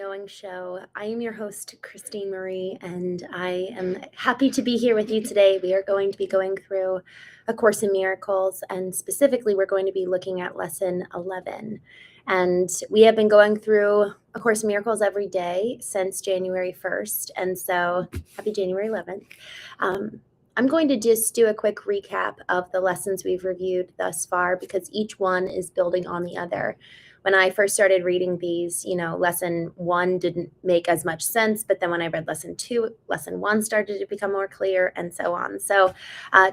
Going show. I am your host, Christene Marie, and I am happy to be here with you today. We are going to be going through A Course in Miracles, and specifically, we're going to be looking at Lesson 11. And we have been going through A Course in Miracles every day since January 1st, and so happy January 11th. I'm going to just do a quick recap of the lessons we've reviewed thus far because each one is building on the other. When I first started reading these, lesson 1 didn't make as much sense, but then when I read lesson 2, lesson 1 started to become more clear, and so on. So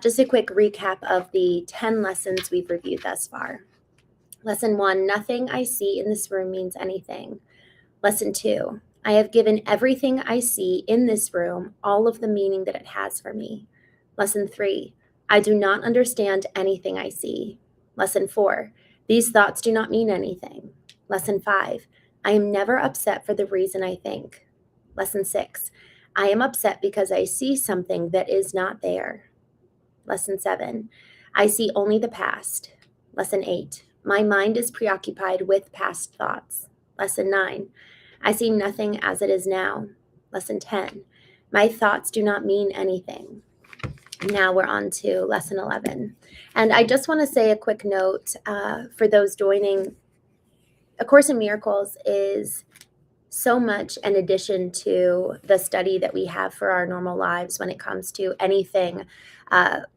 just a quick recap of the 10 lessons we've reviewed thus far. Lesson 1, nothing I see in this room means anything. Lesson 2, I have given everything I see in this room all of the meaning that it has for me. Lesson 3, I do not understand anything I see. Lesson 4, these thoughts do not mean anything. Lesson 5, I am never upset for the reason I think. Lesson 6, I am upset because I see something that is not there. Lesson 7, I see only the past. Lesson 8, my mind is preoccupied with past thoughts. Lesson 9, I see nothing as it is now. Lesson 10, my thoughts do not mean anything. Now we're on to lesson 11. And I just want to say a quick note for those joining. A Course in Miracles is so much an addition to the study that we have for our normal lives when it comes to anything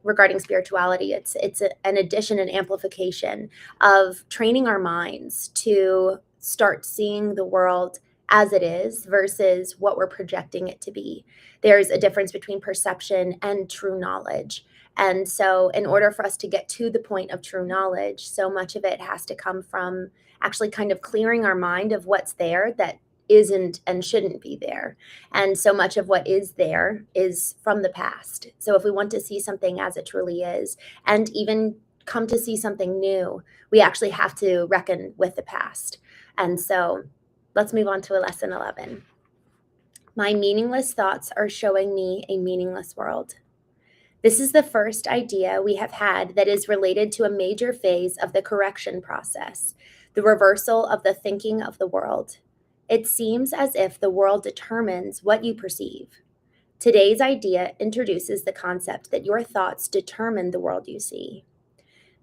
regarding spirituality. It's an addition, an amplification of training our minds to start seeing the world as it is versus what we're projecting it to be. There's a difference between perception and true knowledge. And so in order for us to get to the point of true knowledge, so much of it has to come from actually kind of clearing our mind of what's there that isn't and shouldn't be there. And so much of what is there is from the past. So if we want to see something as it truly is, and even come to see something new, we actually have to reckon with the past. And so let's move on to lesson 11. My meaningless thoughts are showing me a meaningless world. This is the first idea we have had that is related to a major phase of the correction process, the reversal of the thinking of the world. It seems as if the world determines what you perceive. Today's idea introduces the concept that your thoughts determine the world you see.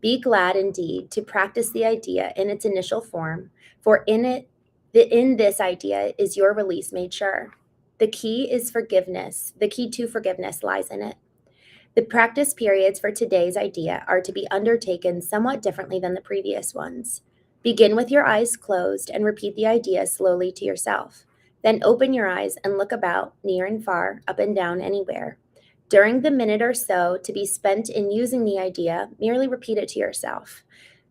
Be glad indeed to practice the idea in its initial form, for in this idea is your release made sure. The key is forgiveness. The key to forgiveness lies in it. The practice periods for today's idea are to be undertaken somewhat differently than the previous ones. Begin with your eyes closed and repeat the idea slowly to yourself. Then open your eyes and look about, near and far, up and down, anywhere. During the minute or so to be spent in using the idea, merely repeat it to yourself,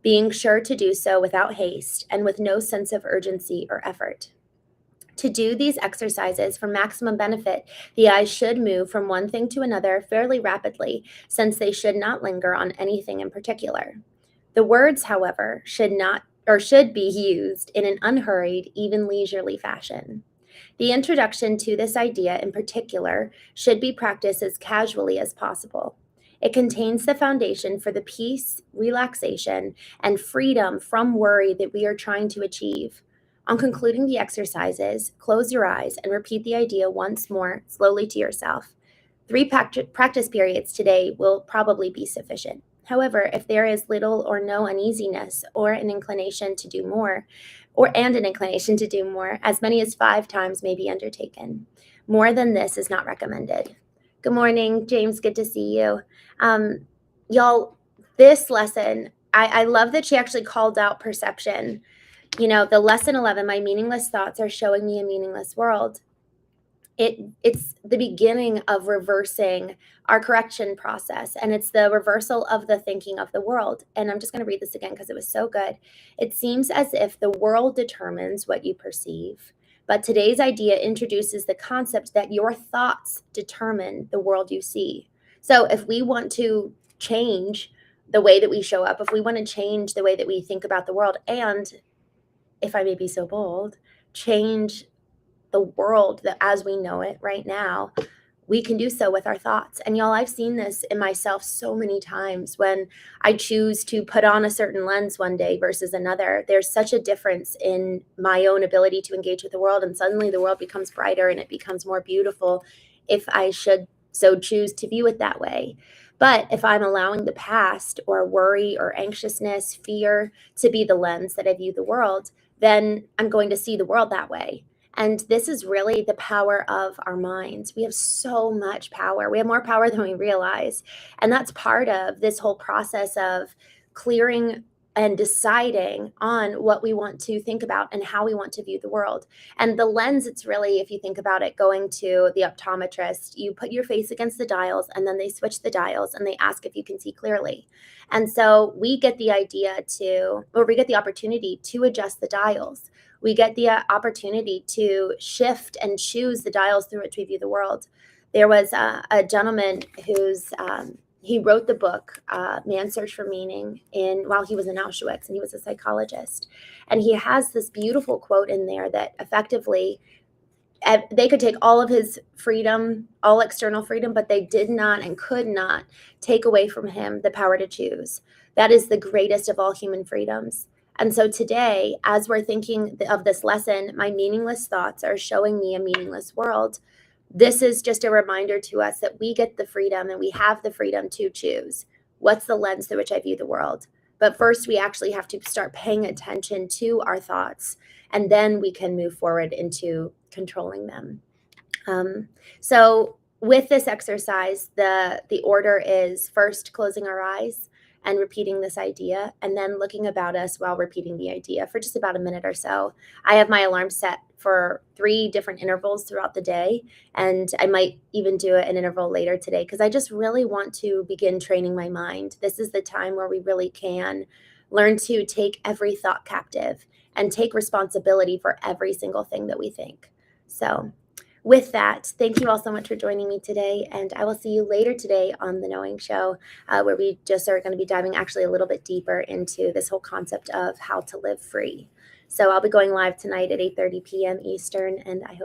being sure to do so without haste and with no sense of urgency or effort. To do these exercises for maximum benefit, the eyes should move from one thing to another fairly rapidly, since they should not linger on anything in particular. The words, however, should be used in an unhurried, even leisurely fashion. The introduction to this idea in particular should be practiced as casually as possible. It contains the foundation for the peace, relaxation, and freedom from worry that we are trying to achieve. On concluding the exercises, close your eyes and repeat the idea once more, slowly to yourself. 3 practice periods today will probably be sufficient. However, if there is little or no uneasiness or an inclination to do more, as many as 5 times may be undertaken. More than this is not recommended. Good morning, James. Good to see you. Y'all, this lesson, I love that she actually called out perception. The lesson 11, my meaningless thoughts are showing me a meaningless world. It's the beginning of reversing our correction process, and it's the reversal of the thinking of the world. And I'm just going to read this again because it was so good. It seems as if the world determines what you perceive, but today's idea introduces the concept that your thoughts determine the world you see. So if we want to change the way that we show up, if we want to change the way that we think about the world, and if I may be so bold, change the world that as we know it right now, we can do so with our thoughts. And y'all, I've seen this in myself so many times when I choose to put on a certain lens one day versus another. There's such a difference in my own ability to engage with the world, and suddenly the world becomes brighter and it becomes more beautiful if I should so choose to view it that way. But if I'm allowing the past or worry or anxiousness, fear to be the lens that I view the world, then I'm going to see the world that way. And this is really the power of our minds. We have so much power. We have more power than we realize. And that's part of this whole process of clearing and deciding on what we want to think about and how we want to view the world. And the lens, it's really, if you think about it, going to the optometrist, you put your face against the dials and then they switch the dials and they ask if you can see clearly. And so we get the we get the opportunity to adjust the dials. We get the opportunity to shift and choose the dials through which we view the world. There was a gentleman he wrote the book Man's Search for Meaning while he was in Auschwitz, and he was a psychologist. And he has this beautiful quote in there that effectively they could take all of his freedom, all external freedom, but they did not and could not take away from him the power to choose. That is the greatest of all human freedoms. And so today, as we're thinking of this lesson, my meaningless thoughts are showing me a meaningless world. This is just a reminder to us that we get the freedom and we have the freedom to choose. What's the lens through which I view the world? But first, we actually have to start paying attention to our thoughts, and then we can move forward into controlling them. So with this exercise, the order is first closing our eyes and repeating this idea, and then looking about us while repeating the idea for just about a minute or so. I have my alarm set for 3 different intervals throughout the day, and I might even do an interval later today because I just really want to begin training my mind. This is the time where we really can learn to take every thought captive and take responsibility for every single thing that we think. So with that, thank you all so much for joining me today, and I will see you later today on The Knowing Show, where we just are going to be diving actually a little bit deeper into this whole concept of how to live free. So I'll be going live tonight at 8:30 p.m. Eastern, and I hope